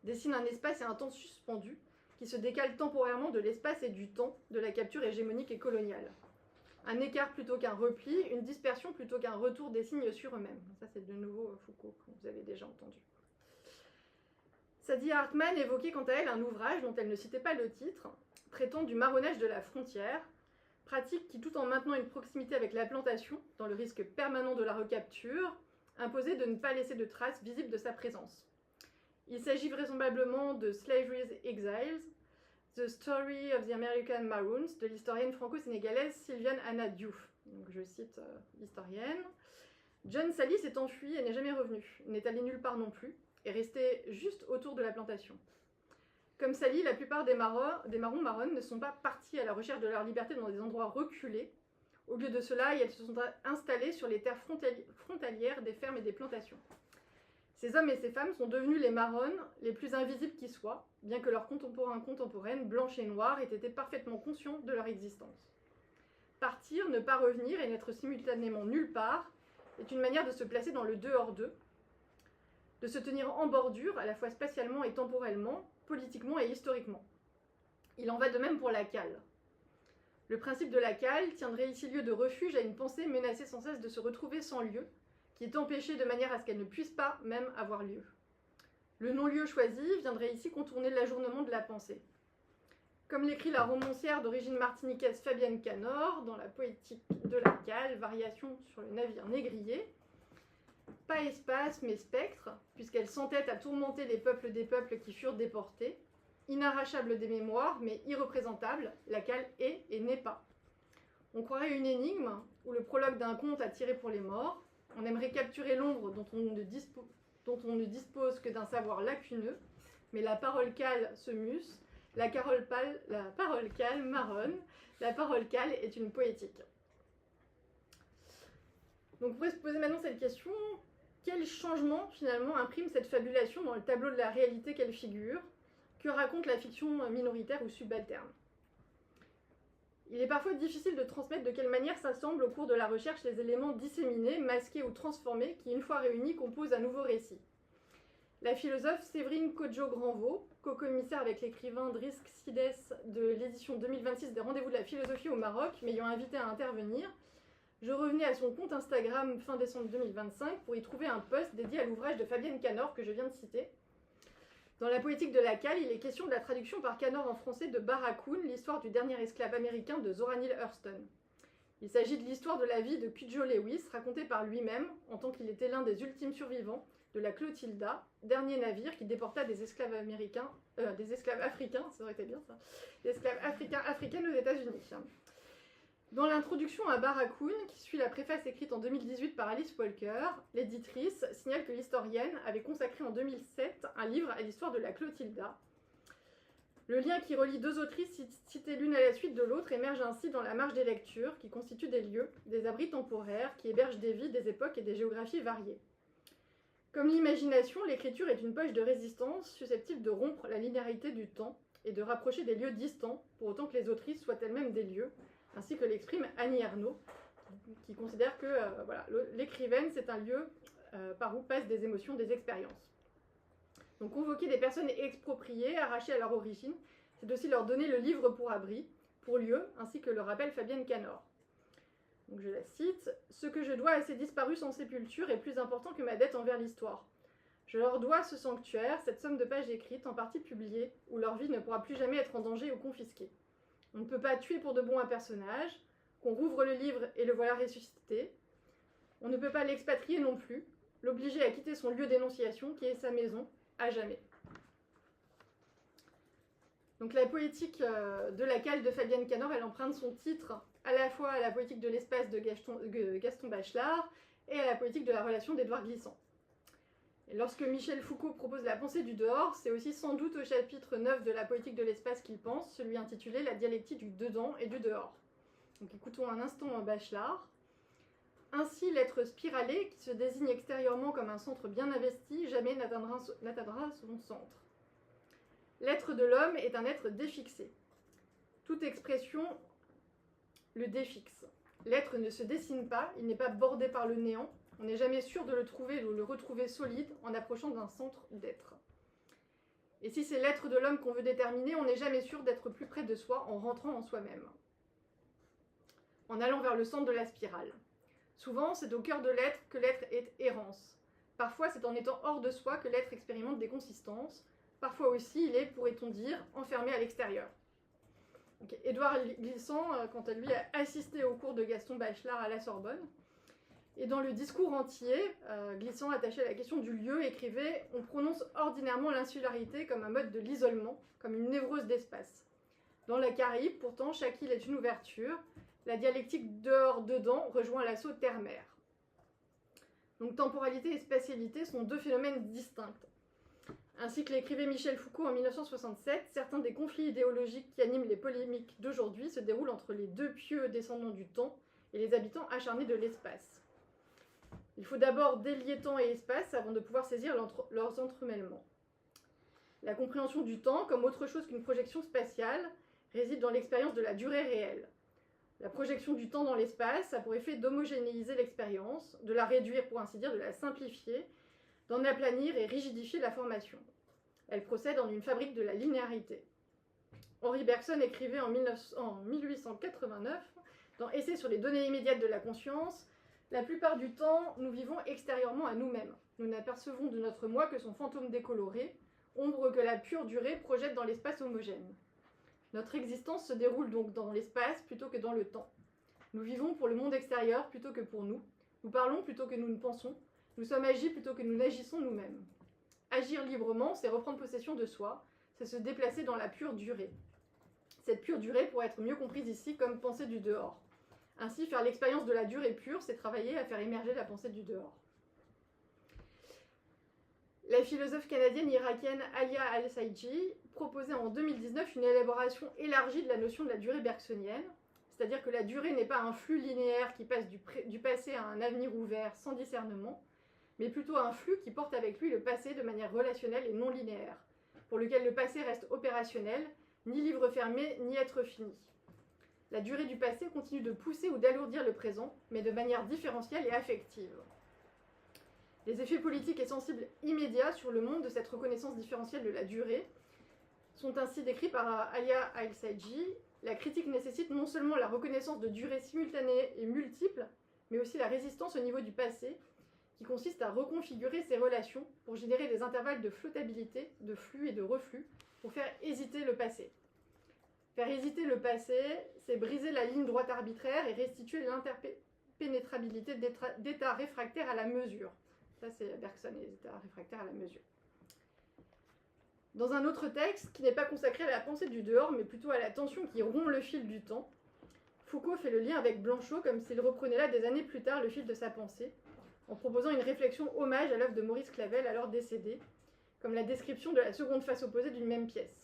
dessine un espace et un temps suspendus qui se décalent temporairement de l'espace et du temps de la capture hégémonique et coloniale. Un écart plutôt qu'un repli, une dispersion plutôt qu'un retour des signes sur eux-mêmes. Ça, c'est de nouveau Foucault, que vous avez déjà entendu. Sadi Hartmann évoquait quant à elle un ouvrage dont elle ne citait pas le titre, traitant du marronnage de la frontière, pratique qui, tout en maintenant une proximité avec la plantation, dans le risque permanent de la recapture, imposait de ne pas laisser de traces visibles de sa présence. Il s'agit vraisemblablement de Slavery's Exiles, The Story of the American Maroons, de l'historienne franco-sénégalaise Sylviane Anna Diouf. Donc, je cite l'historienne. John Sally s'est enfui et n'est jamais revenu, n'est allé nulle part non plus, et resté juste autour de la plantation. Comme Sally, la plupart des marrons marronnes ne sont pas partis à la recherche de leur liberté dans des endroits reculés. Au lieu de cela, elles se sont installées sur les terres frontalières des fermes et des plantations. Ces hommes et ces femmes sont devenus les marronnes les plus invisibles qui soient, bien que leurs contemporaines, blanches et noires, aient été parfaitement conscients de leur existence. Partir, ne pas revenir et n'être simultanément nulle part est une manière de se placer dans le dehors-d'eux, de se tenir en bordure, à la fois spatialement et temporellement, politiquement et historiquement. Il en va de même pour la cale. Le principe de la cale tiendrait ici lieu de refuge à une pensée menacée sans cesse de se retrouver sans lieu, qui est empêchée de manière à ce qu'elle ne puisse pas même avoir lieu. Le non-lieu choisi viendrait ici contourner l'ajournement de la pensée. Comme l'écrit la romancière d'origine martiniquaise Fabienne Canor dans la poétique de la cale, variation sur le navire négrier, pas espace mais spectre, puisqu'elle s'entête à tourmenter les peuples des peuples qui furent déportés, inarrachable des mémoires mais irreprésentable, la cale est et n'est pas. On croirait une énigme ou le prologue d'un conte à tirer pour les morts. On aimerait capturer l'ombre dont on ne dispose que d'un savoir lacuneux, mais la parole cale se muse, la parole cale marronne, la parole cale est une poétique. Donc on pourrait se poser maintenant cette question, quel changement finalement imprime cette fabulation dans le tableau de la réalité qu'elle figure? Que raconte la fiction minoritaire ou subalterne? Il est parfois difficile de transmettre de quelle manière s'assemblent au cours de la recherche les éléments disséminés, masqués ou transformés qui, une fois réunis, composent un nouveau récit. La philosophe Séverine Kodjo-Granvaux, co-commissaire avec l'écrivain Driss Sides de l'édition 2026 des Rendez-vous de la philosophie au Maroc, m'ayant invité à intervenir, je revenais à son compte Instagram fin décembre 2025 pour y trouver un post dédié à l'ouvrage de Fabienne Canor que je viens de citer. Dans la poétique de la cale, il est question de la traduction par Canor en français de Barracoon, l'histoire du dernier esclave américain de Zora Neale Hurston. Il s'agit de l'histoire de la vie de Cudjo Lewis, racontée par lui-même, en tant qu'il était l'un des ultimes survivants de la Clotilda, dernier navire qui déporta des esclaves africains, ça aurait été bien ça, des esclaves africaines aux États-Unis. Dans l'introduction à Barracoon, qui suit la préface écrite en 2018 par Alice Walker, l'éditrice signale que l'historienne avait consacré en 2007 un livre à l'histoire de la Clotilda. Le lien qui relie deux autrices citées l'une à la suite de l'autre émerge ainsi dans la marge des lectures, qui constituent des lieux, des abris temporaires, qui hébergent des vies, des époques et des géographies variées. Comme l'imagination, l'écriture est une poche de résistance susceptible de rompre la linéarité du temps et de rapprocher des lieux distants, pour autant que les autrices soient elles-mêmes des lieux, ainsi que l'exprime Annie Ernaux, qui considère que l'écrivaine, c'est un lieu par où passent des émotions, des expériences. Donc convoquer des personnes expropriées, arrachées à leur origine, c'est aussi leur donner le livre pour abri, pour lieu, ainsi que le rappelle Fabienne Canor. Donc je la cite, « Ce que je dois à ces disparus sans sépulture est plus important que ma dette envers l'histoire. Je leur dois ce sanctuaire, cette somme de pages écrites, en partie publiées, où leur vie ne pourra plus jamais être en danger ou confisquée. On ne peut pas tuer pour de bon un personnage, qu'on rouvre le livre et le voilà ressuscité. On ne peut pas l'expatrier non plus, l'obliger à quitter son lieu d'énonciation, qui est sa maison, à jamais. » Donc la poétique de la cale de Fabienne Canor, elle emprunte son titre à la fois à la poétique de l'espace de Gaston Bachelard et à la poétique de la relation d'Édouard Glissant. Et lorsque Michel Foucault propose la pensée du dehors, c'est aussi sans doute au chapitre 9 de la poétique de l'espace qu'il pense, celui intitulé La dialectique du dedans et du dehors. Donc écoutons un instant Bachelard. Ainsi, l'être spiralé, qui se désigne extérieurement comme un centre bien investi, jamais n'atteindra son centre. L'être de l'homme est un être défixé. Toute expression le défixe. L'être ne se dessine pas, il n'est pas bordé par le néant, on n'est jamais sûr de le trouver ou de le retrouver solide en approchant d'un centre d'être. Et si c'est l'être de l'homme qu'on veut déterminer, on n'est jamais sûr d'être plus près de soi en rentrant en soi-même, en allant vers le centre de la spirale. Souvent, c'est au cœur de l'être que l'être est errance. Parfois, c'est en étant hors de soi que l'être expérimente des consistances. Parfois aussi, il est, pourrait-on dire, enfermé à l'extérieur. Donc, Édouard Glissant, quant à lui, a assisté au cours de Gaston Bachelard à la Sorbonne. Et dans le discours entier, Glissant, attaché à la question du lieu, écrivait « On prononce ordinairement l'insularité comme un mode de l'isolement, comme une névrose d'espace. Dans la Caraïbe, pourtant, chaque île est une ouverture. La dialectique dehors-dedans rejoint l'assaut terre-mer. » Donc temporalité et spatialité sont deux phénomènes distincts. Ainsi que l'écrivait Michel Foucault en 1967, certains des conflits idéologiques qui animent les polémiques d'aujourd'hui se déroulent entre les deux pieux descendants du temps et les habitants acharnés de l'espace. Il faut d'abord délier temps et espace avant de pouvoir saisir leurs entremêlements. La compréhension du temps, comme autre chose qu'une projection spatiale, réside dans l'expérience de la durée réelle. La projection du temps dans l'espace a pour effet d'homogénéiser l'expérience, de la réduire pour ainsi dire, de la simplifier, d'en aplanir et rigidifier la formation. Elle procède en une fabrique de la linéarité. Henri Bergson écrivait en 1889, dans Essai sur les données immédiates de la conscience, « La plupart du temps, nous vivons extérieurement à nous-mêmes. Nous n'apercevons de notre moi que son fantôme décoloré, ombre que la pure durée projette dans l'espace homogène. Notre existence se déroule donc dans l'espace plutôt que dans le temps. Nous vivons pour le monde extérieur plutôt que pour nous. Nous parlons plutôt que nous ne pensons. Nous sommes agis plutôt que nous n'agissons nous-mêmes. Agir librement, c'est reprendre possession de soi, c'est se déplacer dans la pure durée. Cette pure durée pourrait être mieux comprise ici comme pensée du dehors. Ainsi, faire l'expérience de la durée pure, c'est travailler à faire émerger la pensée du dehors. La philosophe canadienne irakienne Alia Al-Saidji proposait en 2019 une élaboration élargie de la notion de la durée bergsonienne, c'est-à-dire que la durée n'est pas un flux linéaire qui passe du passé à un avenir ouvert sans discernement, mais plutôt un flux qui porte avec lui le passé de manière relationnelle et non linéaire, pour lequel le passé reste opérationnel, ni livre fermé, ni être fini. La durée du passé continue de pousser ou d'alourdir le présent, mais de manière différentielle et affective. Les effets politiques et sensibles immédiats sur le monde de cette reconnaissance différentielle de la durée sont ainsi décrits par Alia Al-Saidji. La critique nécessite non seulement la reconnaissance de durées simultanées et multiples, mais aussi la résistance au niveau du passé, qui consiste à reconfigurer ces relations pour générer des intervalles de flottabilité, de flux et de reflux, pour faire hésiter le passé. Faire hésiter le passé, c'est briser la ligne droite arbitraire et restituer l'interpénétrabilité d'états réfractaires à la mesure. Ça, c'est Bergson, les états réfractaires à la mesure. Dans un autre texte, qui n'est pas consacré à la pensée du dehors, mais plutôt à la tension qui rompt le fil du temps, Foucault fait le lien avec Blanchot comme s'il reprenait là des années plus tard le fil de sa pensée, en proposant une réflexion hommage à l'œuvre de Maurice Clavel, alors décédé, comme la description de la seconde face opposée d'une même pièce.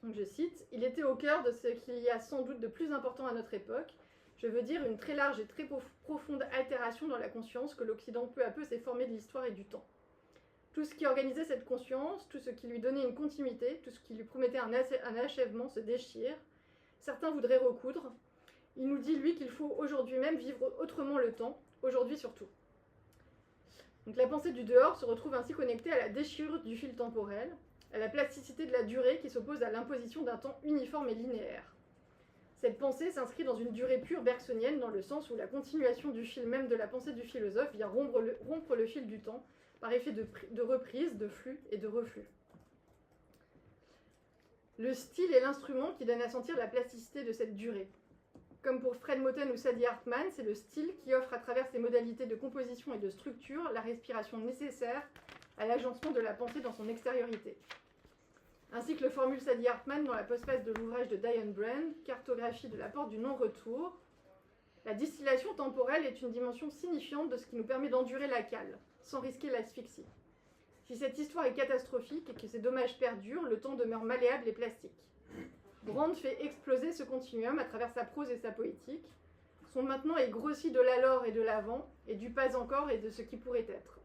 Donc je cite, « Il était au cœur de ce qu'il y a sans doute de plus important à notre époque, je veux dire une très large et très profonde altération dans la conscience que l'Occident peu à peu s'est formé de l'histoire et du temps. Tout ce qui organisait cette conscience, tout ce qui lui donnait une continuité, tout ce qui lui promettait un achèvement se déchire. Certains voudraient recoudre. Il nous dit, lui, qu'il faut aujourd'hui même vivre autrement le temps, aujourd'hui surtout. » Donc la pensée du dehors se retrouve ainsi connectée à la déchirure du fil temporel, à la plasticité de la durée qui s'oppose à l'imposition d'un temps uniforme et linéaire. Cette pensée s'inscrit dans une durée pure bergsonienne dans le sens où la continuation du fil même de la pensée du philosophe vient rompre le fil du temps par effet de reprise, de flux et de reflux. Le style est l'instrument qui donne à sentir la plasticité de cette durée. Comme pour Fred Moten ou Sadi Hartman, c'est le style qui offre à travers ses modalités de composition et de structure la respiration nécessaire à l'agencement de la pensée dans son extériorité. Ainsi que le formule Sadi Hartman dans la postface de l'ouvrage de Diane Brand, Cartographie de la porte du non-retour, la distillation temporelle est une dimension signifiante de ce qui nous permet d'endurer la cale, sans risquer l'asphyxie. Si cette histoire est catastrophique et que ces dommages perdurent, le temps demeure malléable et plastique. Brand fait exploser ce continuum à travers sa prose et sa poétique. Son maintenant est grossi de l'alors et de l'avant, et du pas encore et de ce qui pourrait être.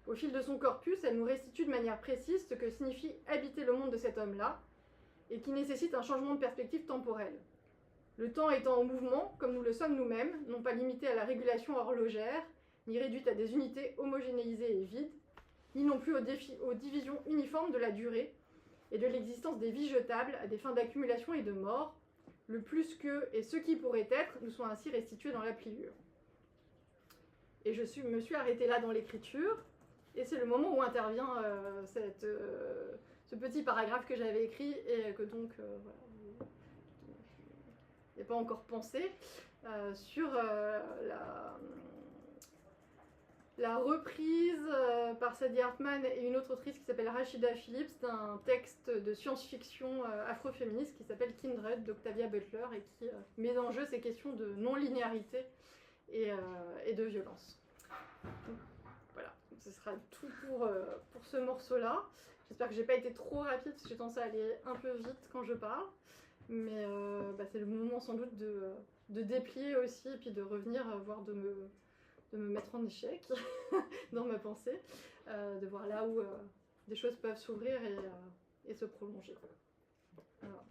Au fil de son corpus, elle nous restitue de manière précise ce que signifie habiter le monde de cet homme-là, et qui nécessite un changement de perspective temporelle. Le temps étant en mouvement, comme nous le sommes nous-mêmes, non pas limité à la régulation horlogère, ni réduite à des unités homogénéisées et vides, ni non plus aux divisions uniformes de la durée et de l'existence des vies jetables à des fins d'accumulation et de mort, le plus que et ce qui pourrait être nous sont ainsi restitués dans la pliure. Et me suis arrêtée là dans l'écriture, et c'est le moment où intervient ce petit paragraphe que j'avais écrit et que donc voilà, je n'ai pas encore pensé sur la reprise par Sadi Hartman et une autre autrice qui s'appelle Rashida Phillips d'un texte de science-fiction afroféministe qui s'appelle Kindred d'Octavia Butler et qui met en jeu ces questions de non-linéarité et de violence. Donc, voilà, ce sera tout pour ce morceau-là. J'espère que j'ai pas été trop rapide parce que j'ai tendance à aller un peu vite quand je parle. Mais c'est le moment sans doute de déplier aussi et puis de revenir, voire de de me mettre en échec dans ma pensée, de voir là où des choses peuvent s'ouvrir et se prolonger. Voilà.